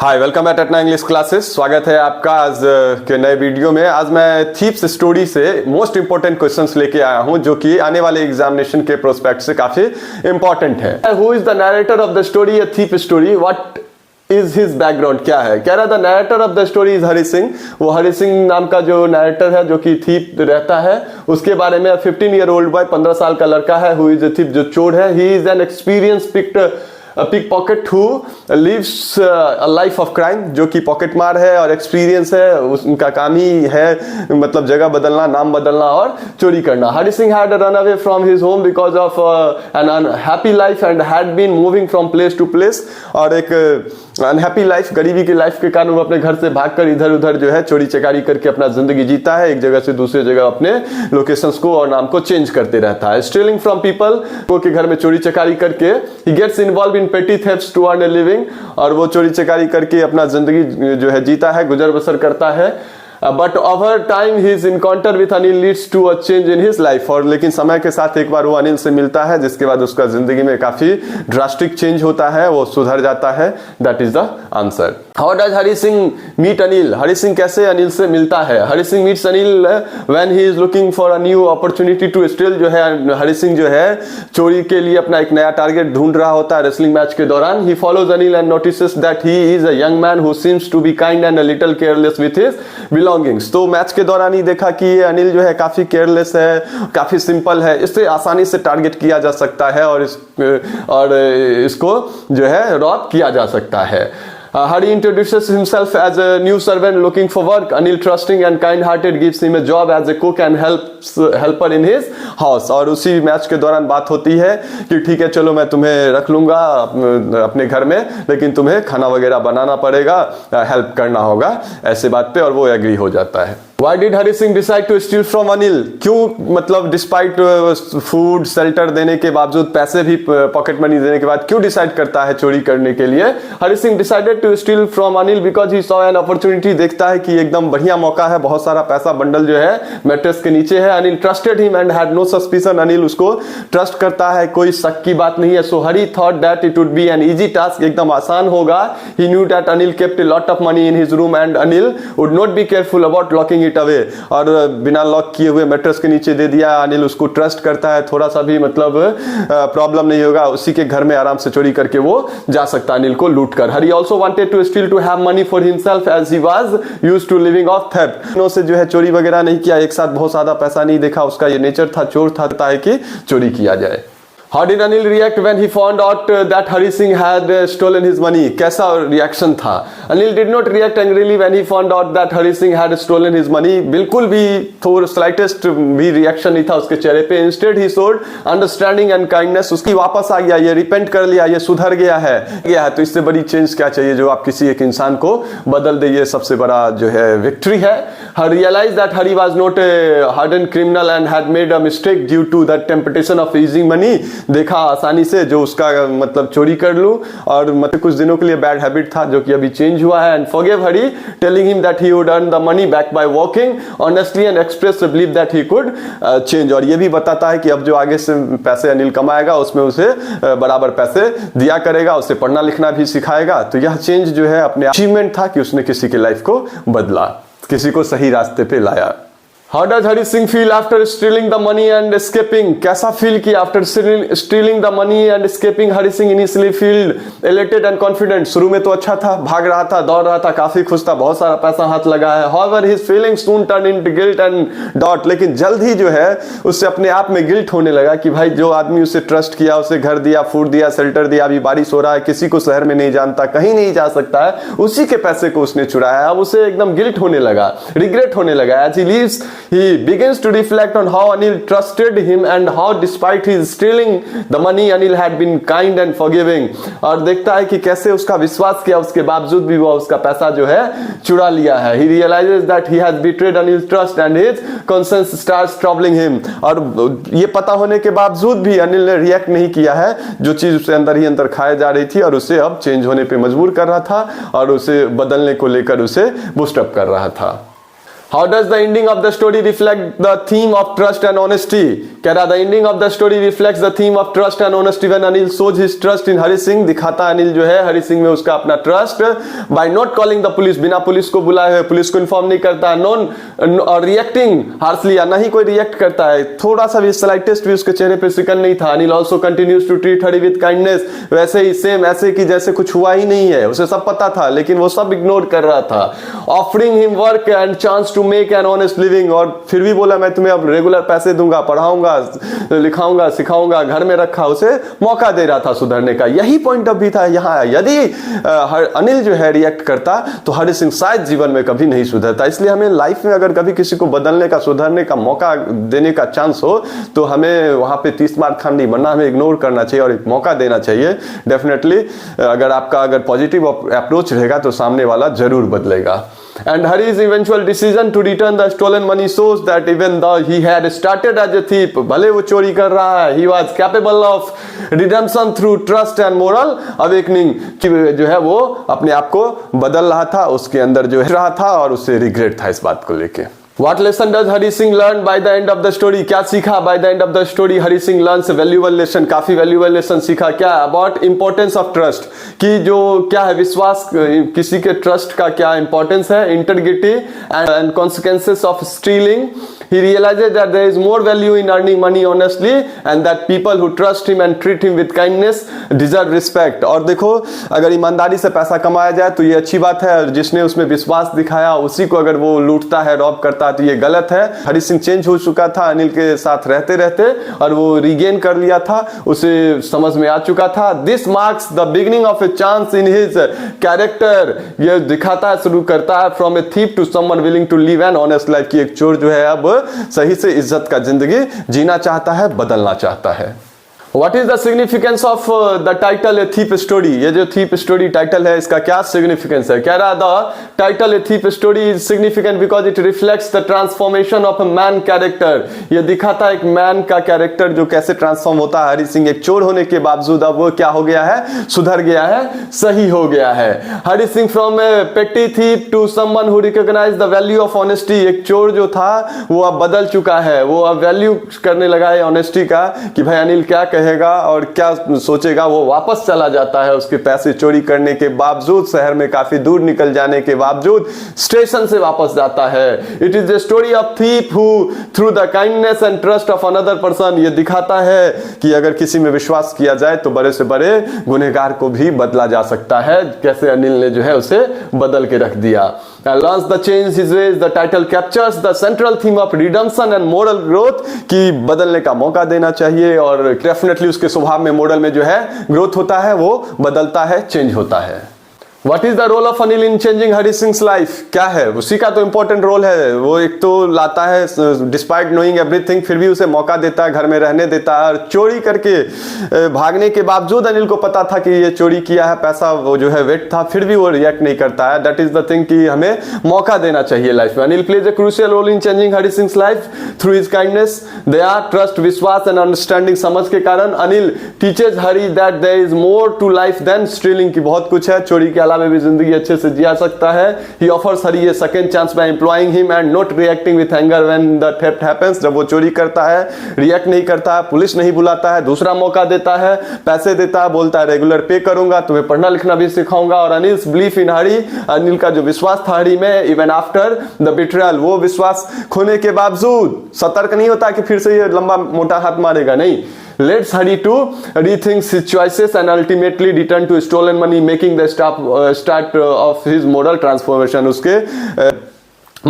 हाय, welcome eight Etna English classes. स्वागत है आपका आज के नए वीडियो में। आज मैं थीप्स स्टोरी से मोस्ट इंपोर्टेंट क्वेश्चंस लेके आया हूं जो कि आने वाले एग्जामिनेशन के प्रोस्पेक्ट से काफी इंपॉर्टेंट है। Who is the narrator of the story, a thief story, what is his background, क्या है? कह रहा था narrator of the story is Hari Singh. वो हरि सिंह नाम का जो नरेटर है जो कि थीप रहता है, उसके बारे में 15 ईयर ओल्ड बॉय, 15 साल का लड़का है, हु इज अ थीप, जो चोर है। He is an experience pickpocket who lives a life of crime, जो कि पॉकेट मार है और एक्सपीरियंस है, उनका काम ही है मतलब जगह बदलना, नाम बदलना और चोरी करना। Hari Singh had run away from his home because of an unhappy life and had been moving from place to place। और एक अनहैप्पी लाइफ, गरीबी की लाइफ के कारण वो अपने घर से भागकर इधर उधर जो है चोरी चकारी करके अपना जिंदगी जीता है, एक जगह से दूसरी जगह अपने लोकेशंस को और नाम को चेंज करते रहता है। स्टीलिंग फ्रॉम पीपल, वो के घर में चोरी चकारी करके he gets involve in petty thefts to earn a living, और वो चोरी चकारी करके अपना जिंदगी जो है जीता है, गुजर बसर करता है। But over time his encounter with Anil leads to a change in his life, और लेकिन समय के साथ एक बार वो अनिल से मिलता है जिसके बाद उसका जिंदगी में काफी ड्रास्टिक चेंज होता है, वो सुधर जाता है। That is the answer. How does Hari Singh meet Anil? Hari Singh कैसे अनिल से मिलता है? Hari Singh meets Anil when he is looking for a new opportunity to steal. जो है हरि सिंह जो है चोरी के लिए अपना एक नया टारगेट ढूंढ रहा होता है रेसलिंग मैच के दौरान। He follows Anil and notices that he is a young man who seems to be kind and a little careless with his belongings. तो मैच के दौरान ही देखा कि ये अनिल जो है काफी केयरलेस है, काफी सिंपल है, इससे आसानी से टारगेट किया जा सकता है और इसको जो है रॉब किया जा सकता है। Hari introduces himself as a new servant looking for work. Anil, trusting and kind-hearted, gives him a job as a cook and helper in his house। और उसी मैच के दौरान बात होती है कि ठीक है चलो मैं तुम्हें रख लूंगा अपने घर में, लेकिन तुम्हें खाना वगैरह बनाना पड़ेगा, हेल्प करना होगा, ऐसे बात पे, और वो एग्री हो जाता है। Why did Hari Singh decide to steal from Anil? क्यों, मतलब डिस्पाइट फूड शेल्टर देने के बावजूद, पैसे भी पॉकेट मनी देने के बाद क्यों डिसाइड करता है चोरी करने के लिए? Hari Singh decided to steal from Anil because he saw an opportunity. देखता है कि एकदम बढ़िया मौका है, बहुत सारा पैसा बंडल जो है मैट्रेस के नीचे है। Anil trusted him and had no suspicion. Anil उसको ट्रस्ट करता है, कोई शक की बात नहीं है। So Hari thought that it would be an easy task, एकदम आसान होगा। He knew that Anil kept a lot of money in his room and Anil would not be careful about locking it away. और बिना लॉक किए हुए मैट्रेस के नीचे दे दिया। अनिल उसको ट्रस्ट करता है, थोड़ा सा भी मतलब प्रॉब्लम नहीं होगा, उसी के घर में आराम से चोरी करके वो जा सकता है अनिल को लूट कर। Hari also wanted to steal to have money for himself as he was used to living off theft. से जो है चोरी वगैरह नहीं किया, एक साथ बहुत ज्यादा पैसा नहीं देखा, उसका ये नेचर था, चोर था है कि चोरी किया जाए। How did Anil react when he found out that Hari Singh had stolen his money? कैसा रिएक्शन था? Anil did not react angrily when he found out that Hari Singh had stolen his money। बिल्कुल भी थोड़ा slightest भी reaction नहीं था उसके चेहरे पे। Instead he showed understanding and kindness। उसकी वापस आ गया, ये रिपेंट कर लिया, ये सुधर गया है। तो इससे बड़ी चेंज क्या चाहिए जो आप किसी एक इंसान को बदल दे? ये सबसे बड़ा जो है विक्ट्री है। He realized that Hari was not a hardened criminal and had made a mistake due to the temptation of easy money। देखा आसानी से जो उसका मतलब चोरी कर लूं, और मतलब कुछ दिनों के लिए बैड हैबिट था जो कि अभी चेंज हुआ है। And forgive Hari, telling him that he would earn the money back by working honestly and express believe that he could change. और ये भी बताता है कि अब जो आगे से पैसे अनिल कमाएगा उसमें उसे बराबर पैसे दिया करेगा, उसे पढ़ना लिखना भी सिखाएगा। तो यह चेंज जो है अपने अचीवमेंट था कि उसने किसी की लाइफ को बदला, किसी को सही रास्ते पे लाया। How does Hari Singh feel after stealing the money and escaping? कैसा फील किया after stealing the money and escaping? Hari Singh initially feel elated and confident। शुरू में तो अच्छा था, भाग रहा था, दौड़ रहा था, काफी खुश था, बहुत सारा पैसा हाथ लगा है। However, his feelings soon turned into guilt and doubt। लेकिन जल्द ही जो है उससे अपने आप में गिल्ट होने लगा कि भाई जो आदमी उसे ट्रस्ट किया, उसे घर दिया, फूड दिया, शेल्टर दिया, अभी बारिश हो रहा है, किसी को शहर में नहीं जानता, कहीं नहीं जा सकता है, उसी के पैसे को उसने चुराया। अब उसे एकदम गिल्ट होने लगा, रिग्रेट होने लगा। As he leaves, he begins to reflect on how Anil trusted him and how despite his stealing the money Anil had been kind and forgiving। और देखता है कि कैसे उसका विश्वास किया उसके बावजूद भी वो उसका पैसा जो है चुरा लिया है। He realizes that he has betrayed Anil's trust and his conscience starts troubling him। और ये पता होने के बावजूद भी अनिल ने रिएक्ट नहीं किया है, जो चीज उसे अंदर ही अंदर खाए जा रही थी और उसे अब चेंज होने पे मजबूर कर रहा था और उसे बदलने को लेकर उसे बूस्ट अप कर रहा था। How does the ending of the story reflect the theme of trust and honesty? कह रहा the ending of the story reflects the theme of trust and honesty when Anil shows his trust in Hari Singh. दिखाता अनिल जो है हरि सिंह में उसका अपना trust by not calling the police, बिना police को बुलाए हुए, पुलिस को इन्फॉर्म नहीं करता, नॉन और रिएक्टिंग हार्शली, ना ही कोई रिएक्ट करता है, थोड़ा सा भी स्लाइटेस्ट भी उसके चेहरे पे सिकन नहीं था. Anil also continues to treat Hari with kindness, वैसे ही सेम ऐसे कि जैसे कुछ हुआ ही नहीं है. उसे सब पता था लेकिन वो सब इग्नोर कर रहा था. Offering him work and chance to make an honest living, और फिर भी बोला मैं तुम्हें अब रेगुलर पैसे दूंगा, पढ़ाऊंगा, लिखाऊंगा, सिखाऊंगा, घर में रखा, उसे मौका दे रहा था सुधरने का. यही पॉइंट ऑफ व्यू था यहाँ. यदि अनिल जो है रिएक्ट करता तो हरि सिंह शायद जीवन में कभी नहीं सुधरता. इसलिए हमें लाइफ में अगर कभी किसी को बदलने का, सुधरने का मौका देने का चांस हो तो हमें वहां पे 30 बार खान नहीं बनना, हमें इग्नोर करना चाहिए और एक मौका देना चाहिए. डेफिनेटली अगर पॉजिटिव अप्रोच रहेगा तो सामने वाला जरूर बदलेगा. And Hari's eventual decision to return the stolen money shows that even though he had started as a thief, भले वो चोरी कर रहा है, he was capable of redemption through trust and moral awakening, कि जो है वो अपने आप को बदल रहा था, उसके अंदर जो है रहा था और उससे रिग्रेट था इस बात को लेके. What lesson does Hari Singh learn by the end of the story? क्या सीखा by the end of the story? Hari Singh learns a valuable lesson, काफी valuable lesson सीखा. क्या? About importance of trust, कि जो क्या है विश्वास, किसी के ट्रस्ट का क्या इंपॉर्टेंस है. Integrity and consequences of stealing. He realizes that there is more value in earning money honestly and that people who trust him and treat him with kindness deserve respect. और देखो अगर ईमानदारी से पैसा कमाया जाए तो ये अच्छी बात है, और जिसने उसमें विश्वास दिखाया उसी को अगर वो लूटता है, रॉब करता है तो ये गलत है. हरि सिंह चेंज हो चुका था अनिल के साथ रहते रहते और वो रिगेन कर लिया था, उसे समझ में आ चुका था. This marks the beginning of a chance in his character. ये दिखाता है, शुरू करता है from a thief to someone willing to live an honest life, की एक चोर जो है अब सही से इज्जत का जिंदगी जीना चाहता है, बदलना चाहता है. What is the significance of the title A Thief Story? ये जो Thief Story टाइटल है इसका क्या significance है? कह रहा the title A Thief Story is significant because it reflects the transformation of a man character. ये दिखाता है एक मैन का कैरेक्टर जो कैसे ट्रांसफॉर्म होता है. हरि सिंह एक चोर होने के बावजूद अब वो क्या हो गया है, सुधर गया है, सही हो गया है. Hari Singh from a petty thief to someone who recognize the value of honesty. एक चोर जो था वो अब बदल चुका है, वो अब वैल्यू करने लगा है ऑनेस्टी का, कि भाई अनिल क्या कहेगा और क्या सोचेगा. वो वापस चला जाता है उसके पैसे चोरी करने के बावजूद, शहर में काफी दूर निकल जाने के बावजूद स्टेशन से वापस जाता है. It is the story of thief who through the kindness and trust of another person. ये दिखाता है कि अगर किसी में विश्वास किया जाए तो बड़े से बड़े गुनहगार को भी बदला जा सकता है, कैसे अनिल ने जो है उसे बदल के रख दिया. Learns the change his ways. The title captures the central theme of redemption and moral growth, कि बदलने का मौका देना चाहिए और डेफिनेटली उसके स्वभाव में, मॉडल में जो है ग्रोथ होता है, वो बदलता है, चेंज होता है. What is the role of Anil in changing Hari Singh's life? क्या है उसी का तो इंपॉर्टेंट रोल है. वो एक तो लाता है डिस्पाइट नोइंग एवरीथिंग, फिर भी उसे मौका देता है, घर में रहने देता है, और चोरी करके भागने के बावजूद अनिल को पता था कि ये चोरी किया है, पैसा वो जो है वेट था, फिर भी वो रिएक्ट नहीं करता है. दैट इज द थिंग कि हमें मौका देना चाहिए लाइफ में. Anil plays a crucial role in changing Hari Singh's life through his kindness, दया, ट्रस्ट, विश्वास एंड अंडरस्टैंडिंग. समझ के कारण Anil teaches Hari that there is more to life than stealing, की बहुत कुछ है, चोरी के में भी जिंदगी अच्छे से जिया सकता है. He offers Hari a second chance by employing him and not reacting with anger when the theft happens. जब वो चोरी करता है, रिएक्ट नहीं करता है, पुलिस नहीं बुलाता है, दूसरा मौका देता है, पैसे देता है, बोलता है रेगुलर पे करूंगा, तुम्हें पढ़ना लिखना भी सिखाऊंगा. और अनिल्स बिलीफ इन हरि, अनिल का जो विश्वास था हरि में, इवन आफ्टर द बिट्रेयल, वो विश्वास खोने के बावजूद सतर्क नहीं होता कि फिर से ये लंबा मोटा हाथ मारेगा, नहीं. Leads Hari to rethink his choices and ultimately return to stolen money, making the start of his moral transformation. उसके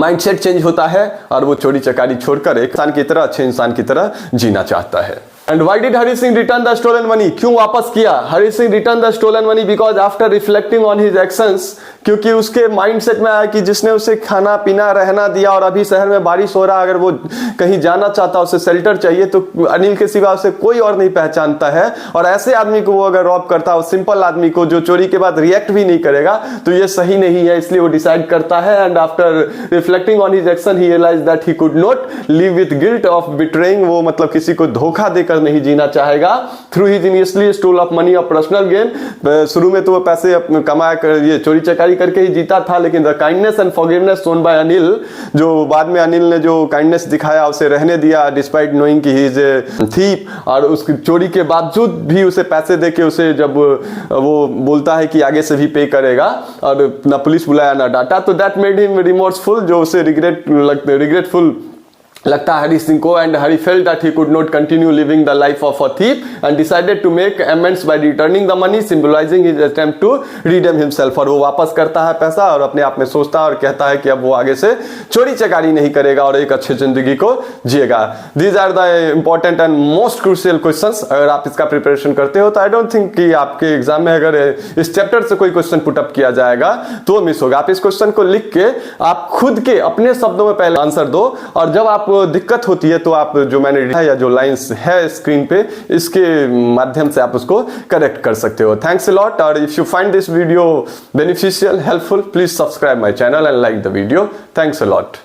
माइंडसेट चेंज होता है और वो चोरी चकारी छोड़कर एक इंसान की तरह, अच्छे इंसान की तरह जीना चाहता है. And why did Hari Singh return the stolen money? क्यों वापस किया? Hari Singh returned the stolen money because after reflecting on his actions, क्योंकि उसके माइंडसेट में आया कि जिसने उसे खाना पीना रहना दिया और अभी शहर में बारिश हो रहा, अगर वो कहीं जाना चाहता, उसे शेल्टर चाहिए, तो अनिल के सिवा उसे कोई और नहीं पहचानता है. और ऐसे आदमी को वो अगर रॉब करता, उस सिंपल आदमी को जो चोरी के बाद रिएक्ट भी नहीं करेगा, तो ये सही नहीं है. इसलिए वो डिसाइड करता है. And after reflecting on his action he realize that he could not live with guilt of betraying. वो मतलब किसी को धोखा देकर नहीं जीना चाहेगा. Through his initially stole of money of personal gain, शुरू में तो वो पैसे कमा कर ये चोरी चकारी चोरी करके ही जीता था, लेकिन the kindness and forgiveness shown by Anil, जो बाद में अनिल ने जो काइंडनेस दिखाया उसे रहने दिया डिस्पाइट नोइंग कि ही इज ए थीप, और उसकी चोरी के बावजूद भी उसे पैसे देके उसे जब वो बोलता है कि आगे से भी पे करेगा और ना पुलिस बुलाया ना डाटा, तो दैट मेड हिम रिमोर्सफुल, जो उसे रिग्रेटफुल लगता हरी सिंह को, and Hari felt that he could not continue living the life of a thief and decided to make amends by returning the money symbolizing his attempt to redeem himself. और वो वापस करता है पैसा और अपने आप में सोचता है और कहता है कि अब वो आगे से चोरी चकारी नहीं करेगा और एक अच्छी जिंदगी को जिएगा। These are the important and most crucial questions. अगर आप इसका प्रिपरेशन करते हो तो आई डोंट थिंक कि आपके एग्जाम में अगर इस चैप्टर से कोई क्वेश्चन पुटअप किया जाएगा तो मिस होगा। आप इस क्वेश्चन को लिख के आप खुद के अपने शब्दों में पहले आंसर दो, और जब आप दिक्कत होती है तो आप जो मैंने लिखा या जो लाइंस है स्क्रीन पे इसके माध्यम से आप उसको करेक्ट कर सकते हो। थैंक्स अ लॉट, और if you find this video beneficial helpful please subscribe my channel and like the video. Thanks a lot.